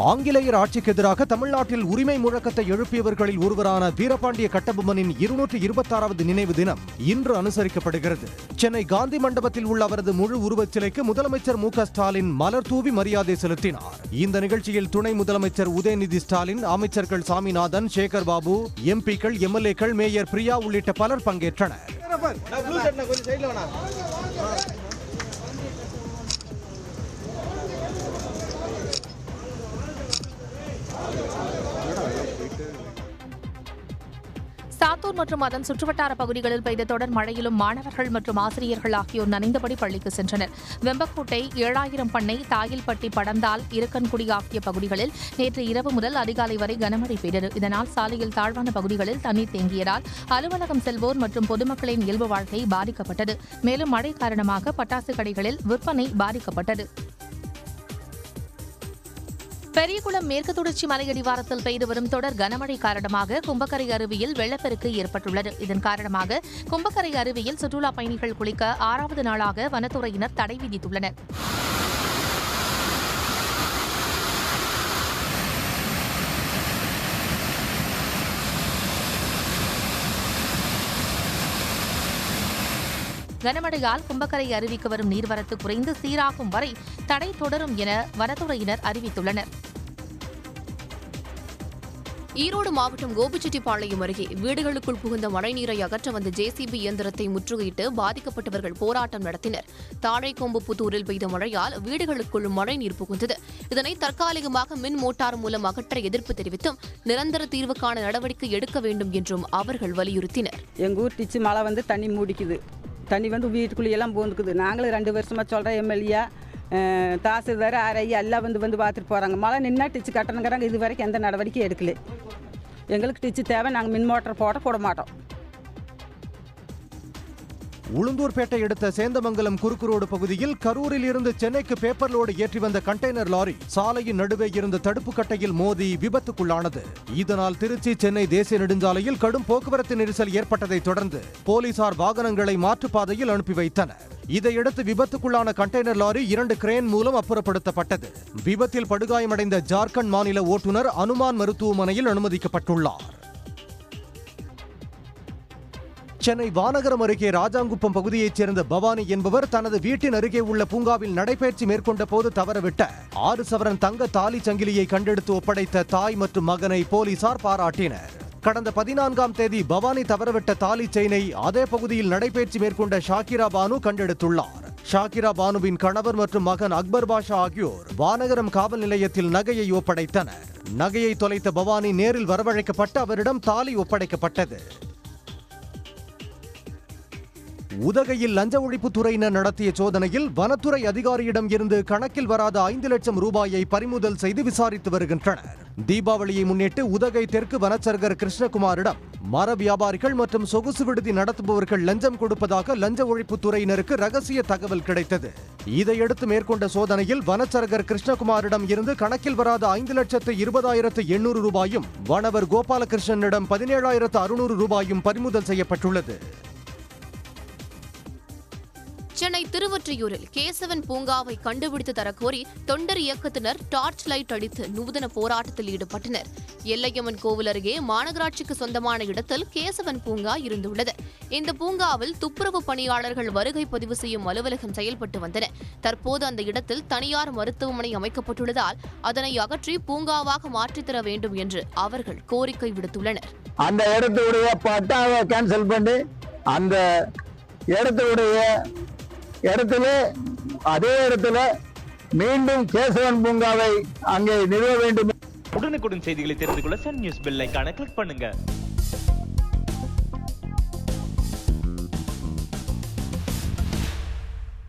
ஆங்கிலேயர் ஆட்சிக்கு எதிராக தமிழ்நாட்டில் உரிமை முழக்கத்தை எழுப்பியவர்களில் ஒருவரான வீரபாண்டிய கட்டபொம்மனின் 226வது நினைவு தினம் இன்று அனுசரிக்கப்படுகிறது. சென்னை காந்தி மண்டபத்தில் உள்ள அவரது முழு உருவச் சிலைக்கு முதலமைச்சர் மு.க.ஸ்டாலின் மலர் தூவி மரியாதை செலுத்தினார். இந்த நிகழ்ச்சியில் துணை முதலமைச்சர் உதயநிதி ஸ்டாலின், அமைச்சர்கள் சாமிநாதன், சேகர் பாபு, எம்பிக்கள், எம்எல்ஏக்கள், மேயர் பிரியா உள்ளிட்ட பலர் பங்கேற்றனர். சாத்தூர் மற்றும் அதன் சுற்றுவட்டார பகுதிகளில் பெய்த தொடர் மழையிலும் மாணவர்கள் மற்றும் ஆசிரியர்கள் ஆகியோர் நனைந்தபடி பள்ளிக்கு சென்றனர். வெம்பக்கோட்டை, 7000 பண்ணை, தாயில்பட்டி, படந்தால், இருக்கன்குடி ஆகிய பகுதிகளில் நேற்று இரவு முதல் அதிகாலை வரை கனமழை பெய்தது. இதனால் சாலையில் தாழ்வான பகுதிகளில் தண்ணீர் தேங்கியதால் அலுவலகம் செல்வோர் மற்றும் பொதுமக்களின் இயல்பு வாழ்க்கை பாதிக்கப்பட்டது. மேலும் மழை காரணமாக பட்டாசு கடைகளில் விற்பனை பாதிக்கப்பட்டது. பெரியகுளம் மேற்கு தொடர்ச்சி மலையடிவாரத்தில் பெய்து வரும் தொடர் கனமழை காரணமாக கும்பக்கரை அருவியில் வெள்ளப்பெருக்கு ஏற்பட்டுள்ளது. இதன் காரணமாக கும்பக்கரை அருவியில் சுற்றுலா பயணிகள் குளிக்க 6வது நாளாக வனத்துறையினர் தடை விதித்துள்ளனர். கனமழையால் கும்பக்கரை அருவிக்கு வரும் நீர்வரத்து குறைந்து சீராகும் வரை தடை தொடரும் என வனத்துறையினர் அறிவித்துள்ளனர். ஈரோடு மாவட்டம் கோபிச்செட்டிப்பாளையம் அருகே வீடுகளுக்குள் புகுந்த மழைநீரை அகற்ற வந்த ஜேசிபி இயந்திரத்தை முற்றுகையிட்டு பாதிக்கப்பட்டவர்கள் போராட்டம் நடத்தினர். தாழைக்கொம்புப்புத்தூரில் பெய்த மழையால் வீடுகளுக்குள் மழைநீர் புகுந்தது. இதனை தற்காலிகமாக மின் மோட்டார் மூலம் அகற்ற எதிர்ப்பு தெரிவித்தும் நிரந்தர தீர்வுக்கான நடவடிக்கை எடுக்க வேண்டும் என்றும் அவர்கள் வலியுறுத்தினர். எங்கள் ஊர் டிச்சு மழை வந்து தண்ணி மூடிக்குது. தண்ணி வந்து வீட்டுக்குள்ளேயெல்லாம் போந்துக்குது. நாங்களும் 2 வருஷமாக சொல்கிறோம், எம்எல்ஏ தாசில்தார் ஆர்ஐ எல்லாம் வந்து பார்த்துட்டு போகிறாங்க. மழை நின்னா டிச்சு கட்டணுங்கிறாங்க. இது வரைக்கும் எந்த நடவடிக்கையும் எடுக்கல. எங்களுக்கு டிச்சு தேவை. நாங்கள் மின் மோட்டர் போட மாட்டோம். உளுந்தூர்பேட்டை அடுத்த சேந்தமங்கலம் குறுக்கு ரோடு பகுதியில் கரூரில் இருந்து சென்னைக்கு பேப்பர் லோடு ஏற்றி வந்த கண்டெய்னர் லாரி சாலையின் நடுவே இருந்த தடுப்பு கட்டையில் மோதி விபத்துக்குள்ளானது. இதனால் திருச்சி சென்னை தேசிய நெடுஞ்சாலையில் கடும் போக்குவரத்து நெரிசல் ஏற்பட்டதை தொடர்ந்து போலீசார் வாகனங்களை மாற்றுப்பாதையில் அனுப்பி வைத்தனர். இதையடுத்து விபத்துக்குள்ளான கண்டெய்னர் லாரி 2 கிரேன் மூலம் அப்புறப்படுத்தப்பட்டது. விபத்தில் படுகாயமடைந்த ஜார்க்கண்ட் மாநில ஓட்டுநர் அனுமான் மருத்துவமனையில் அனுமதிக்கப்பட்டுள்ளார். சென்னை வானகரம் அருகே ராஜாங்குப்பம் பகுதியைச் சேர்ந்த பவானி என்பவர் தனது வீட்டின் அருகே உள்ள பூங்காவில் நடைபயிற்சி மேற்கொண்ட போது தவறவிட்ட 6 சவரன் தங்க தாலி சங்கிலியை கண்டெடுத்து ஒப்படைத்த தாய் மற்றும் மகனை போலீசார் பாராட்டினர். கடந்த 14ஆம் தேதி பவானி தவறவிட்ட தாலி செயினை அதே பகுதியில் நடைபயிற்சி மேற்கொண்ட ஷாக்கிரா பானு கண்டெடுத்துள்ளார். ஷாக்கிரா பானுவின் கணவர் மற்றும் மகன் அக்பர் பாஷா ஆகியோர் வானகரம் காவல் நிலையத்தில் நகையை ஒப்படைத்தனர். நகையை தொலைத்த பவானி நேரில் வரவழைக்கப்பட்டு அவரிடம் தாலி ஒப்படைக்கப்பட்டது. உதகையில் லஞ்ச ஒழிப்பு துறையினர் நடத்திய சோதனையில் வனத்துறை அதிகாரியிடம் இருந்து கணக்கில் வராத 5 லட்சம் ரூபாயை பறிமுதல் செய்து விசாரித்து வருகின்றனர். தீபாவளியை முன்னிட்டு உதகை தெற்கு வனச்சரகர் கிருஷ்ணகுமாரிடம் மர வியாபாரிகள் மற்றும் சொகுசு விடுதி நடத்துபவர்கள் லஞ்சம் கொடுப்பதாக லஞ்ச ஒழிப்பு துறையினருக்கு ரகசிய தகவல் கிடைத்தது. இதையடுத்து மேற்கொண்ட சோதனையில் வனச்சரகர் கிருஷ்ணகுமாரிடம் இருந்து கணக்கில் வராத 5,20,800 ரூபாயும் வனவர் கோபாலகிருஷ்ணனிடம் 17,600 ரூபாயும் பறிமுதல் செய்யப்பட்டுள்ளது. சென்னை திருவொற்றியூரில் கேசவன் பூங்காவை கண்டுபிடித்து தரக்கோரி தொண்டர் இயக்கத்தினர் டார்ச் லைட் அடித்து நூதன போராட்டத்தில் ஈடுபட்டனர். எல்லையம்மன் கோவில் அருகே மாநகராட்சிக்கு சொந்தமான இடத்தில் கேசவன் பூங்கா இருந்துள்ளது. இந்த பூங்காவில் துப்புரவு பணியாளர்கள் வருகை பதிவு செய்யும் அலுவலகம் செயல்பட்டு வந்தன. தற்போது அந்த இடத்தில் தனியார் மருத்துவமனை அமைக்கப்பட்டுள்ளதால் அதனை அகற்றி பூங்காவாக மாற்றித்தர வேண்டும் என்று அவர்கள் கோரிக்கை விடுத்துள்ளனர். அந்த இடத்துடைய பட்டாவை கேன்சல் பண்ணி அந்த இடத்துல அதே இடத்துல மீண்டும் கேசவன் பூங்காவை அங்கே நிறுவ வேண்டும். உடனுக்குடன் செய்திகளை தெரிந்து கொள்ள சன் நியூஸ் பெல் ஐகானை கிளிக் பண்ணுங்க.